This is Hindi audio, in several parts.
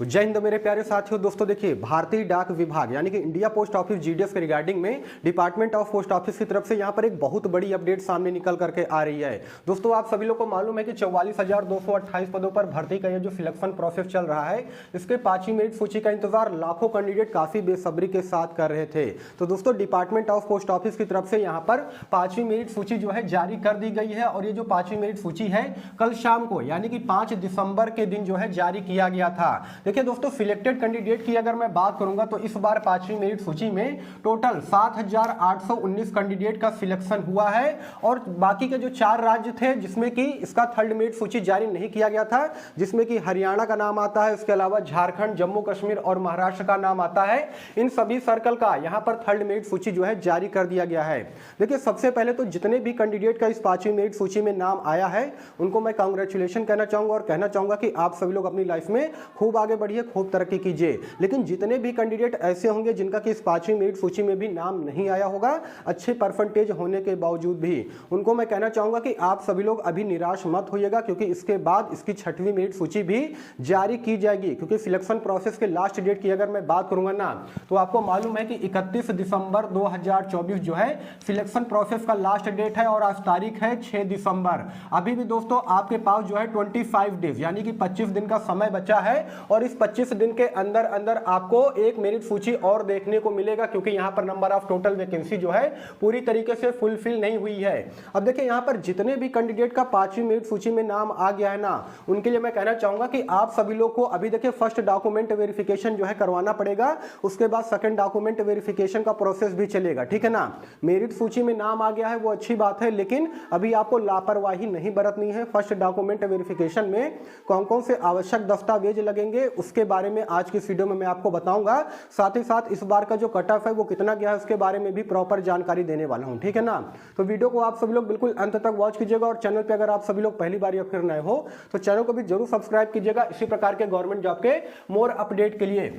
जय हिंद मेरे प्यारे साथियों। दोस्तों देखिए, भारतीय डाक विभाग यानी कि इंडिया पोस्ट ऑफिस जीडीएस के रिगार्डिंग में डिपार्टमेंट ऑफ पोस्ट ऑफिस की तरफ से यहाँ पर एक बहुत बड़ी अपडेट सामने निकल करके आ रही है। दोस्तों आप सभी लोग को मालूम है कि 44,228 पदों पर भर्ती का ये जो सिलेक्शन प्रोसेस चल रहा है, इसके 5वीं मेरिट सूची का इंतजार लाखों कैंडिडेट काफी बेसब्री के साथ कर रहे थे। तो दोस्तों डिपार्टमेंट ऑफ पोस्ट ऑफिस की तरफ से यहाँ पर 5वीं मेरिट सूची जो है जारी कर दी गई है और ये जो 5वीं मेरिट सूची है कल शाम को यानी कि 5 दिसंबर के दिन जो है जारी किया गया था। देखिए दोस्तों, सिलेक्टेड कैंडिडेट की अगर मैं बात करूंगा तो इस बार 5वीं मेरिट सूची में टोटल 7,819 कैंडिडेट का सिलेक्शन हुआ है और बाकी के जो 4 राज्य थे जिसमें कि इसका थर्ड मेरिट सूची जारी नहीं किया गया था, जिसमें कि हरियाणा का नाम आता है, उसके अलावा झारखंड, जम्मू कश्मीर और महाराष्ट्र का नाम आता है। इन सभी सर्कल का यहां पर थर्ड मेरिट सूची जो है जारी कर दिया गया है। देखिए सबसे पहले तो जितने भी कैंडिडेट का इस 5वीं मेरिट सूची में नाम आया है उनको मैं कांग्रेचुलेशन कहना चाहूंगा और कहना चाहूंगा कि आप सभी लोग अपनी लाइफ में खूब आगे बढ़िए, खूब तरक्की कीजिए। लेकिन जितने भी कैंडिडेट ऐसे होंगे जिनका कि इस 5वीं मेरिट सूची में भी नाम नहीं आया होगा अच्छे परसेंटेज होने के बावजूद भी, उनको मैं कहना चाहूंगा कि आप सभी लोग अभी निराश मत होइएगा, क्योंकि इसके बाद इसकी 6वीं मेरिट सूची भी जारी की जाएगी। क्योंकि सिलेक्शन प्रोसेस के लास्ट डेट की अगर मैं बात करूंगा ना तो आपको मालूम है कि 31 दिसंबर 2024 जो है सिलेक्शन प्रोसेस का लास्ट डेट है और आज तारीख है 6 दिसंबर। अभी भी दोस्तों आपके पास जो है 25 डेज यानी कि 25 दिन का समय बचा है और इस 25 दिन के अंदर अंदर आपको एक मेरिट सूची और देखने को मिलेगा, क्योंकि यहां पर नंबर ऑफ टोटल वैकेंसी जो है पूरी तरीके से फुलफिल नहीं हुई है। अब देखिए यहां पर जितने भी कैंडिडेट का 5वीं मेरिट सूची में नाम आ गया है ना, उनके लिए मैं कहना चाहूंगा कि आप सभी लोग को अभी देखिए फर्स्ट डॉक्यूमेंट वेरिफिकेशन जो है करवाना पड़ेगा, उसके बाद सेकंड डॉक्यूमेंट वेरिफिकेशन का प्रोसेस भी चलेगा, ठीक है ना। मेरिट सूची में नाम आ गया है वो अच्छी बात है, लेकिन अभी आपको लापरवाही नहीं बरतनी है। फर्स्ट डॉक्यूमेंट वेरिफिकेशन में कौन कौन से आवश्यक दस्तावेज लगेंगे उसके बारे में आज की इस वीडियो में मैं आपको बताऊंगा। साथ ही साथ इस बार का जो कट ऑफ है वो कितना गया है उसके बारे में भी प्रॉपर जानकारी देने वाला हूं, ठीक है ना। तो वीडियो को आप सभी लोग बिल्कुल अंत तक वॉच कीजिएगा और चैनल पे अगर आप सभी लोग पहली बार या फिर नए हो तो चैनल को भी जरूर सब्सक्राइब कीजिएगा इसी प्रकार के गवर्नमेंट जॉब के मोर अपडेट के लिए।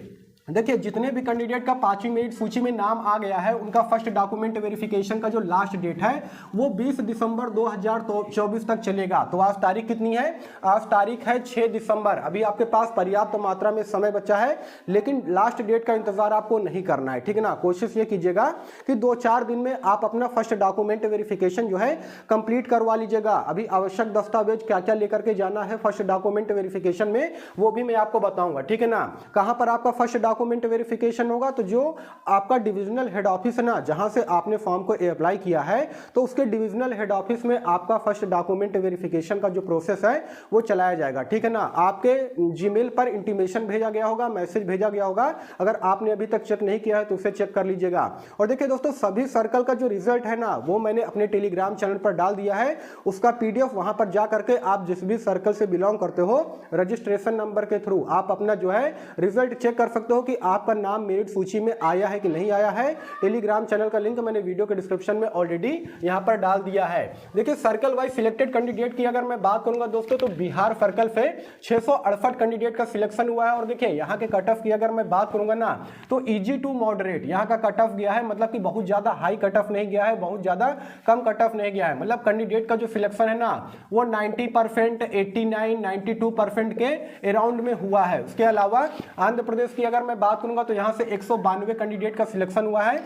देखिए जितने भी कैंडिडेट का 5वीं मेरिट सूची में नाम आ गया है उनका फर्स्ट डॉक्यूमेंट वेरिफिकेशन का जो लास्ट डेट है वो 20 दिसंबर 2024 तक चलेगा। तो आज तारीख कितनी है? आज तारीख है 6 दिसंबर। अभी आपके पास पर्याप्त मात्रा में समय बचा है, लेकिन लास्ट डेट का इंतजार आपको नहीं करना है, ठीक है ना। कोशिश ये कीजिएगा कि 2-4 दिन में आप अपना फर्स्ट डॉक्यूमेंट वेरिफिकेशन जो है कंप्लीट करवा लीजिएगा। अभी आवश्यक दस्तावेज क्या क्या लेकर के जाना है फर्स्ट डॉक्यूमेंट वेरिफिकेशन में वो भी मैं आपको बताऊंगा, ठीक है ना। कहां पर आपका फर्स्ट डॉक्यूमेंट वेरिफिकेशन होगा? तो जो आपका डिविजनल हेड ऑफिस है ना, जहां से आपने फॉर्म को अप्लाई किया है, तो उसके डिविजनल हेड ऑफिस में आपका फर्स्ट डॉक्यूमेंट वेरिफिकेशन का जो प्रोसेस है वो चलाया जाएगा, ठीक है ना। आपके जीमेल पर इंटीमेशन भेजा गया होगा, मैसेज भेजा गया होगा। अगर आपने अभी तक चेक नहीं किया है तो उसे चेक कर लीजिएगा। और देखिए दोस्तों, सभी सर्कल का जो रिजल्ट है ना वो मैंने अपने टेलीग्राम चैनल पर डाल दिया है। उसका पीडीएफ वहां पर जा करके आप जिस भी सर्कल से बिलोंग करते हो रजिस्ट्रेशन नंबर के थ्रू आप अपना जो है रिजल्ट चेक कर सकते हो कि आपका नाम मेरिट सूची में आया है कि नहीं आया है। टेलीग्राम चैनल का लिंक मैंने वीडियो के डिस्क्रिप्शन में ऑलरेडी यहां पर डाल दिया है। देखिए सर्कल वाइज सिलेक्टेड कैंडिडेट की अगर मैं बात करूंगा दोस्तों तो बिहार सर्कल से 668 कैंडिडेट का सिलेक्शन हुआ है। और देखिए यहां के कट ऑफ की अगर मैं बात करूंगा ना तो इजी टू मॉडरेट यहां का कट ऑफ गया है, मतलब कि बहुत ज्यादा हाई कट ऑफ नहीं गया है, बहुत ज्यादा कम कट ऑफ नहीं गया है। मतलब कैंडिडेट का जो सिलेक्शन है ना वो 90%, 89, 92% के अराउंड में हुआ है। उसके अलावा आंध्र प्रदेश की अगर मैं बात करूंगा तो यहां से 192 कैंडिडेट का सिलेक्शन हुआ है।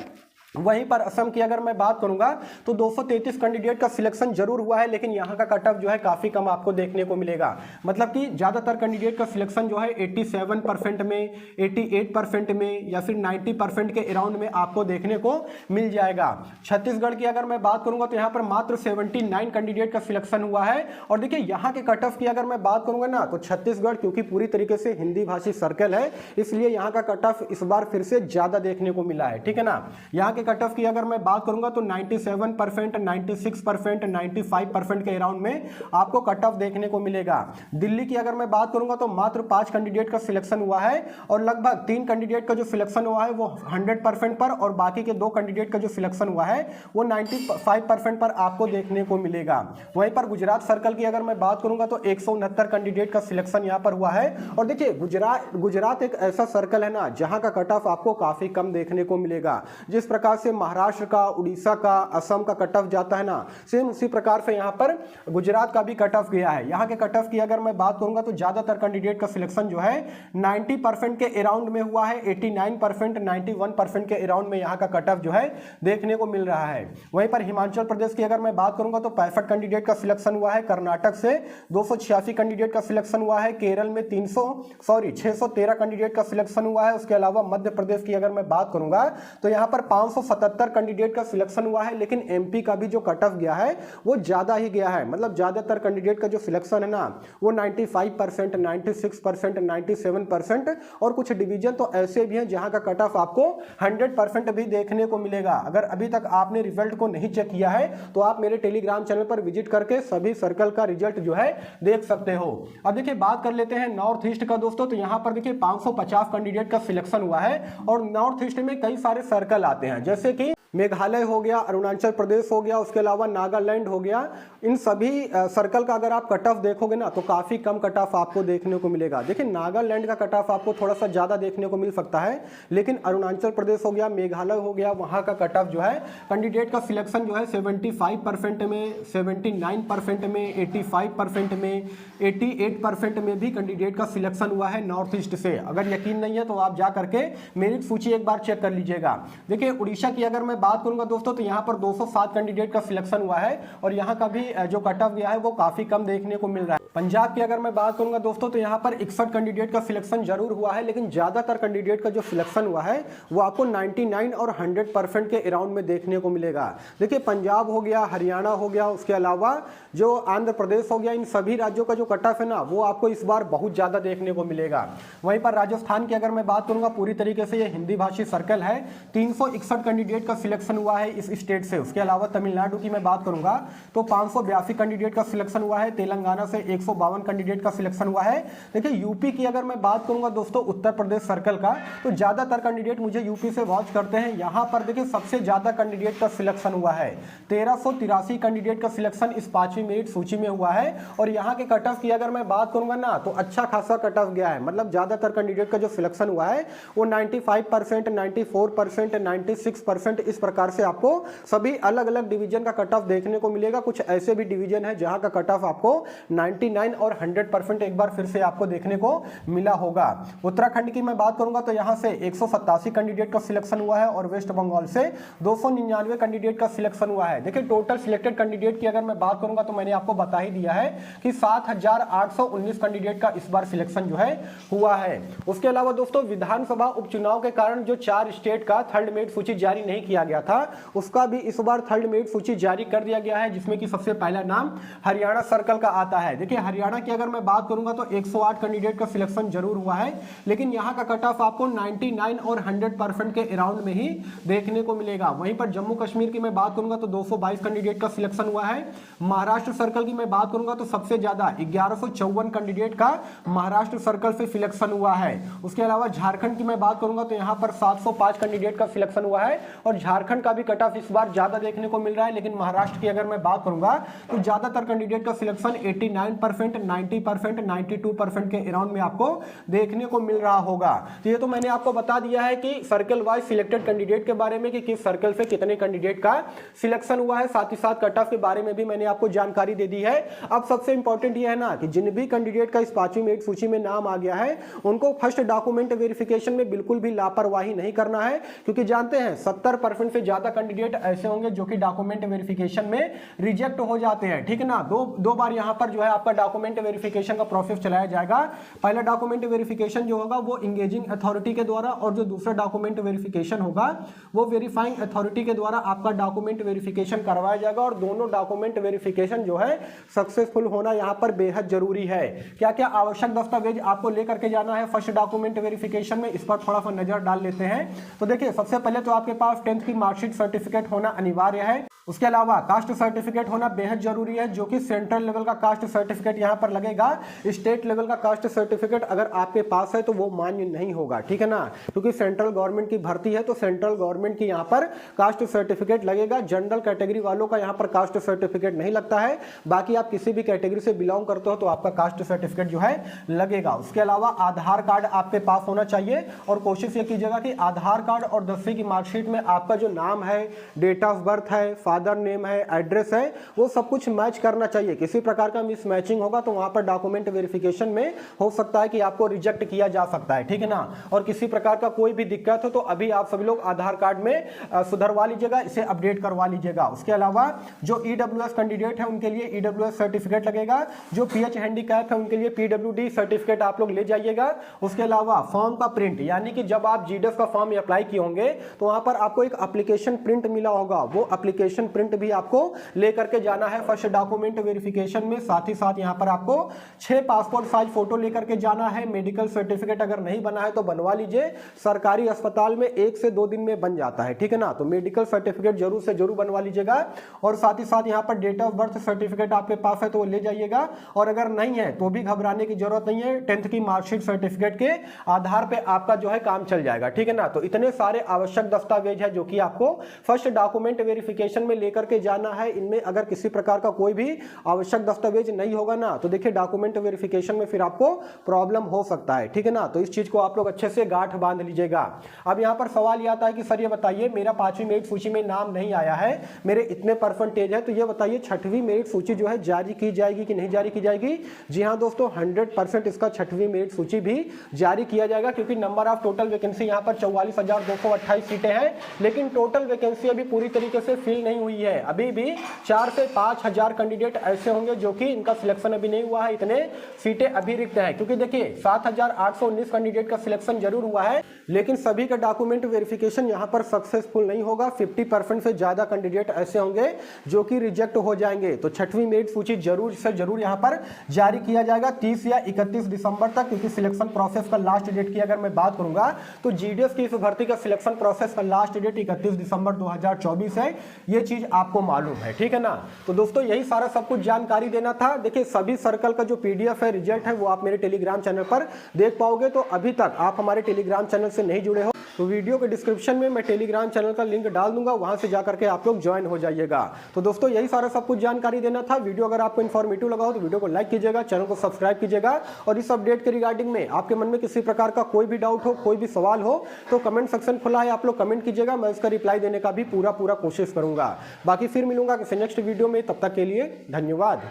वहीं पर असम की अगर मैं बात करूंगा तो 233 कैंडिडेट का सिलेक्शन जरूर हुआ है, लेकिन यहां का कट ऑफ जो है काफी कम आपको देखने को मिलेगा। मतलब कि ज्यादातर कैंडिडेट का सिलेक्शन जो है 87% में, 88% में या फिर 90% के अराउंड में आपको देखने को मिल जाएगा। छत्तीसगढ़ की अगर मैं बात करूंगा तो यहां पर मात्र 79 कैंडिडेट का सिलेक्शन हुआ है। और देखिए यहां के कट ऑफ की अगर मैं बात करूंगा ना तो छत्तीसगढ़ क्योंकि पूरी तरीके से हिंदी भाषी सर्कल है, इसलिए यहां का कट ऑफ इस बार फिर से ज्यादा देखने को मिला है, ठीक है ना। यहां कट ऑफ की अगर मैं बात करूंगा तो 97%, 96%, 95% के अराउंड में आपको कट ऑफ देखने को मिलेगा। दिल्ली की अगर मैं बात करूंगा तो मात्र 5 कैंडिडेट का सिलेक्शन हुआ है और लगभग 3 कैंडिडेट का जो सिलेक्शन हुआ है वो 100% पर और बाकी के 2 कैंडिडेट का जो सिलेक्शन हुआ है वो 95% पर आपको देखने को मिलेगा। वहीं पर गुजरात सर्कल की अगर मैं बात करूंगा तो 169 कैंडिडेट का सिलेक्शन यहां पर हुआ है। और देखिए गुजरात एक ऐसा सर्कल है ना जहां का कट ऑफ आपको काफी कम देखने को मिलेगा। जिस प्रकार प्रकार से महाराष्ट्र का, उड़ीसा का, असम का कट ऑफ जाता है ना, सेम उसी प्रकार से यहाँ पर गुजरात का भी कट ऑफ गया है। यहाँ के कट ऑफ की अगर मैं बात करूंगा तो ज्यादातर कैंडिडेट का सिलेक्शन जो है 90% के अराउंड में हुआ है, 89%, 91% के अराउंड में यहाँ का कट ऑफ जो है देखने को मिल रहा है। वहीं पर हिमाचल प्रदेश की अगर मैं बात करूंगा तो 65 कैंडिडेट का सिलेक्शन हुआ है, कर्नाटक से 286 कैंडिडेट का सिलेक्शन हुआ है, केरल में 613 कैंडिडेट का सिलेक्शन हुआ है। उसके अलावा मध्य प्रदेश की अगर मैं बात करूंगा तो यहाँ पर 577 कैंडिडेट का सिलेक्शन हुआ है, लेकिन एमपी का भी जो कट ऑफ गया है वो ज्यादा ही गया है। मतलब ज्यादातर कैंडिडेट का जो सिलेक्शन है ना वो 95%, 96%, 97% और कुछ डिवीजन तो ऐसे भी हैं जहां का कट ऑफ आपको 100% भी देखने को मिलेगा। अगर अभी तक आपने रिजल्ट को नहीं चेक किया है तो आप मेरे टेलीग्राम चैनल पर विजिट करके सभी सर्कल का रिजल्ट जो है देख सकते हो। अब देखिए बात कर लेते हैं नॉर्थ ईस्ट का दोस्तों, तो यहां पर देखिए 550 कैंडिडेट का सिलेक्शन हुआ है और नॉर्थ ईस्ट में कई सारे सर्कल आते हैं, जैसे कि मेघालय हो गया, अरुणाचल प्रदेश हो गया, उसके अलावा नागालैंड हो गया। इन सभी सर्कल का अगर आप कट ऑफ देखोगे ना तो काफ़ी कम कट ऑफ आपको देखने को मिलेगा। देखिए नागालैंड का कट ऑफ आपको थोड़ा सा ज़्यादा देखने को मिल सकता है, लेकिन अरुणाचल प्रदेश हो गया, मेघालय हो गया, वहाँ का कट ऑफ जो है कैंडिडेट का सिलेक्शन जो है 75% में, 79% में, 85% में, 88% में भी कैंडिडेट का सिलेक्शन हुआ है नॉर्थ ईस्ट से। अगर यकीन नहीं है तो आप जा करके मेरिट सूची एक बार चेक कर लीजिएगा। देखिए उड़ीसा की अगर मैं बात करूंगा दोस्तों तो यहाँ पर 207 कैंडिडेट का सिलेक्शन हुआ है और यहाँ का भी जो कट ऑफ गया है वो काफी कम देखने को मिल रहा है। पंजाब की अगर मैं बात करूंगा दोस्तों तो यहाँ पर 61 कैंडिडेट का सिलेक्शन जरूर हुआ है, लेकिन ज्यादातर कैंडिडेट का जो सिलेक्शन हुआ है वो आपको 99 और 100% के अराउंड में देखने को मिलेगा। देखिए पंजाब हो गया, हरियाणा हो गया, उसके अलावा जो आंध्र प्रदेश हो गया, इन सभी राज्यों का जो कट ऑफ है ना वो आपको इस बार बहुत ज्यादा देखने को मिलेगा। वहीं पर राजस्थान की अगर मैं बात करूंगा पूरी तरीके से ये हिंदी भाषी सर्कल है, 361 कैंडिडेट का सिलेक्शन हुआ है इस स्टेट से। उसके अलावा तमिलनाडु की मैं बात करूंगा तो 582 कैंडिडेट का सिलेक्शन हुआ है, तेलंगाना से 152 कैंडिडेट का सिलेक्शन हुआ है। देखिए यूपी की अगर मैं बात करूंगा दोस्तों उत्तर प्रदेश सर्कल का, तो ज्यादातर कैंडिडेट मुझे यूपी से वॉच करते हैं। यहां पर देखिए सबसे ज्यादा कैंडिडेट का सिलेक्शन हुआ है, 1383 कैंडिडेट का सिलेक्शन इस 5वीं मेरिट सूची में हुआ है। और यहाँ के कट ऑफ की अगर मैं बात करूंगा ना तो अच्छा खासा कट ऑफ गया है, मतलब ज्यादातर कैंडिडेट का जो सिलेक्शन हुआ है वो 95%, 94%, 96% इस प्रकार से आपको सभी अलग अलग डिवीजन का कट ऑफ देखने को मिलेगा। कुछ ऐसे भी डिवीजन है जहां का कट ऑफ आपको 99 और 100% एक बार फिर से आपको देखने को मिला होगा। उत्तराखंड की मैं बात करूंगा तो यहां से 187 कैंडिडेट का सिलेक्शन हुआ है और वेस्ट बंगाल से 299 कैंडिडेट का सिलेक्शन हुआ है। देखिए टोटल सिलेक्टेड कैंडिडेट की अगर मैं बात करूंगा तो मैंने आपको बता ही दिया है कि 7819 कैंडिडेट का इस बार सिलेक्शन जो है हुआ है। उसके अलावा दोस्तों विधानसभा उपचुनाव के कारण जो 4 स्टेट का थर्ड मेरिट सूची जारी नहीं किया गया था उसका भी इस बार थर्ड मेरिट सूची जारी कर दिया गया है, जिसमें कि सबसे पहला नाम हरियाणा सर्कल का आता है। देखिए हरियाणा की अगर मैं बात करूंगा तो 108 कैंडिडेट का सिलेक्शन जरूर हुआ है, लेकिन यहां का कट ऑफ आपको 99 और 100% के अराउंड में ही देखने को मिलेगा। वहीं पर जम्मू कश्मीर की मैं बात करूंगा तो 222 कैंडिडेट का सिलेक्शन हुआ है। महाराष्ट्र सर्कल की मैं बात करूंगा तो सबसे ज्यादा 1154 कैंडिडेट का महाराष्ट्र सर्कल से सिलेक्शन हुआ है। उसके अलावा झारखंड की मैं बात करूंगा तो यहां पर 705 कैंडिडेट का सिलेक्शन हुआ है और झारखंड का भी कट ऑफ इस बार ज्यादा देखने को मिल रहा है। लेकिन महाराष्ट्र की अगर मैं बात करूंगा तो ज्यादातर कैंडिडेट का सिलेक्शन 89%, 90%, 92% के अराउंड में आपको देखने को मिल रहा होगा। तो ये तो मैंने आपको बता दिया है कि सर्कल वाइज सिलेक्टेड कैंडिडेट के बारे में कि किस सर्कल से कितने कैंडिडेट का सिलेक्शन हुआ है, साथ ही साथ कट ऑफ के बारे में भी मैंने आपको जानकारी दे दी है। अब सबसे इंपॉर्टेंट ये है ना कि जिन भी कैंडिडेट का इस 5वीं मेरिट सूची में नाम आ गया है उनको फर्स्ट डॉक्यूमेंट वेरिफिकेशन में बिल्कुल भी लापरवाही नहीं करना है, क्योंकि जानते हैं 70% से ज्यादा कैंडिडेट ऐसे होंगे जो कि डॉक्यूमेंट वेरिफिकेशन में रिजेक्ट हो जाते हैं। ठीक है ना, दो बार यहां पर जो है आपका डॉक्यूमेंट वेरिफिकेशन का प्रोसेस चलाया जाएगा। पहला डॉक्यूमेंट वेरिफिकेशन जो होगा वो इंगेजिंग अथॉरिटी के द्वारा और जो दूसरा डॉक्यूमेंट वेरिफिकेशन होगा वो वेरीफाइंग अथॉरिटी के द्वारा आपका डॉक्यूमेंट वेरिफिकेशन करवाया जाएगा। और दोनों डॉक्यूमेंट वेरिफिकेशन जो है सक्सेसफुल होना यहाँ पर बेहद जरूरी है। क्या क्या आवश्यक दस्तावेज आपको लेकर के जाना है फर्स्ट डॉक्यूमेंट वेरिफिकेशन में, इस पर थोड़ा सा नजर डाल लेते हैं। तो देखिए सबसे पहले तो आपके पास 10th की मार्कशीट सर्टिफिकेट होना अनिवार्य है। उसके अलावा कास्ट सर्टिफिकेट होना बेहद जरूरी है, जो कि सेंट्रल लेवल का कास्ट सर्टिफिकेट यहाँ पर लगेगा। स्टेट लेवल का कास्ट सर्टिफिकेट अगर आपके पास है तो वो मान्य नहीं होगा, ठीक है ना, क्योंकि सेंट्रल गवर्नमेंट की भर्ती है तो सेंट्रल गवर्नमेंट की यहाँ पर कास्ट सर्टिफिकेट लगेगा। जनरल कैटेगरी वालों का यहाँ पर कास्ट सर्टिफिकेट नहीं लगता है, बाकी आप किसी भी कैटेगरी से बिलोंग करते हो तो आपका कास्ट सर्टिफिकेट जो है लगेगा। उसके अलावा आधार कार्ड आपके पास होना चाहिए और कोशिश ये कीजिएगा कि आधार कार्ड और 10वीं की मार्कशीट में आपका जो नाम है, डेट ऑफ बर्थ है, फादर नेम है, एड्रेस है, वो सब कुछ मैच करना चाहिए। किसी प्रकार का मिस मैचिंग होगा तो वहां पर डॉक्यूमेंट वेरिफिकेशन में हो सकता है कि आपको रिजेक्ट किया जा सकता है, ठीक है ना। और किसी प्रकार का कोई भी दिक्कत हो तो अभी आप सभी लोग आधार कार्ड में सुधरवा लीजिएगा, इसे अपडेट करवा लीजिएगा। उसके अलावा जो ईडब्ल्यूएस कैंडिडेट है उनके लिए ईडब्ल्यूएस सर्टिफिकेट लगेगा, जो पीएच हैंडीकैप है उनके लिए पीडब्ल्यूडी सर्टिफिकेट आप लोग ले जाइएगा। उसके अलावा फॉर्म का प्रिंट, यानी कि जब आप जीडीएस का फॉर्म अप्लाई किए होंगे तो वहां पर आपको एक एप्लीकेशन प्रिंट मिला होगा, वो एप्लीकेशन प्रिंट भी आपको लेकर के जाना है फर्स्ट डॉक्यूमेंट वेरिफिकेशन में। साथ ही साथ यहां पर आपको 6 पासपोर्ट साइज फोटो लेकर के जाना है। मेडिकल सर्टिफिकेट अगर नहीं बना है तो बनवा लीजिए, सरकारी अस्पताल में 1 से 2 दिन में बन जाता है, ठीक है ना। तो मेडिकल सर्टिफिकेट जरूर से जरूर बनवा लीजिएगा। और साथ ही साथ यहाँ पर डेट ऑफ बर्थ सर्टिफिकेट आपके पास है तो वो ले जाइएगा, और अगर नहीं है तो भी घबराने की जरूरत नहीं है, 10th की मार्कशीट सर्टिफिकेट के आधार पे आपका जो है काम चल जाएगा, ठीक है ना। तो इतने सारे आवश्यक दस्तावेज है जो कि आपको फर्स्ट डॉक्यूमेंट वेरिफिकेशन में लेकर के जाना है। इनमें अगर किसी प्रकार का कोई भी आवश्यक दस्तावेज नहीं होगा ना तो देखिए डॉक्यूमेंट वेरिफिकेशन में फिर आपको प्रॉब्लम हो सकता है, ठीक है ना। तो इस चीज को आप लोग अच्छे से गांठ बांध लीजिएगा। अब यहाँ पर सवाल यह आता है कि सर ये बताइए मेरा 5वीं मेरिट सूची में नाम नहीं आया है, मेरे इतने परसेंटेज है, तो ये बताइए 6वीं मेरिट सूची जो है जारी की जाएगी कि नहीं जारी की जाएगी। जी हाँ दोस्तों, 100% इसका 6वीं मेरिट सूची भी जारी किया जाएगा, क्योंकि नंबर ऑफ टोटल वैकेंसी यहाँ पर 44,228 सीटें हैं, लेकिन टोटल वैकेंसी अभी पूरी तरीके से फिल नहीं हुई है। अभी भी 4 से 5,000 कैंडिडेट ऐसे होंगे जो कि इनका सिलेक्शन अभी नहीं हुआ है, इतने सीटें अभी रिक्त हैं। क्योंकि देखिए 7,819 कैंडिडेट का सिलेक्शन जरूर हुआ है, लेकिन सभी का डॉक्यूमेंट वेरिफिकेशन यहाँ पर सक्सेसफुल नहीं होगा। 50% से ज्यादा कैंडिडेट ऐसे होंगे जो कि रिजेक्ट हो जाएंगे। तो 6वीं मेरिट सूची जरूर से जरूर यहाँ पर जारी किया जाएगा 30 या 31 दिसंबर तक, क्योंकि सिलेक्शन प्रोसेस का लास्ट डेट की अगर मैं बात करूंगा तो जीडीएस की इस भर्ती का सिलेक्शन प्रोसेस का लास्ट डेट 31 दिसंबर 2024 है, ये चीज आपको मालूम है, ठीक है ना। तो दोस्तों यही सारा सब कुछ जानकारी देना था। देखिए सभी सर्कल का जो पीडीएफ है, रिजल्ट है, वो आप मेरे टेलीग्राम चैनल पर देख पाओगे। तो अभी तक आप हमारे टेलीग्राम चैनल से नहीं जुड़े हो तो वीडियो के डिस्क्रिप्शन में मैं टेलीग्राम चैनल का लिंक डाल दूंगा, वहां से जाकर के आप लोग ज्वाइन हो जाइएगा। तो दोस्तों यही सारा सब कुछ जानकारी देना था। वीडियो अगर आपको इन्फॉर्मेटिव लगा हो तो वीडियो को लाइक कीजिएगा, चैनल को सब्सक्राइब कीजिएगा, और इस अपडेट के रिगार्डिंग में आपके मन में किसी प्रकार का कोई भी डाउट हो, कोई भी सवाल हो तो कमेंट सेक्शन खुला है, आप लोग कमेंट कीजिएगा, मैं उसका रिप्लाई देने का भी पूरा कोशिश करूंगा। बाकी फिर मिलूंगा किसी नेक्स्ट वीडियो में, तब तक के लिए धन्यवाद।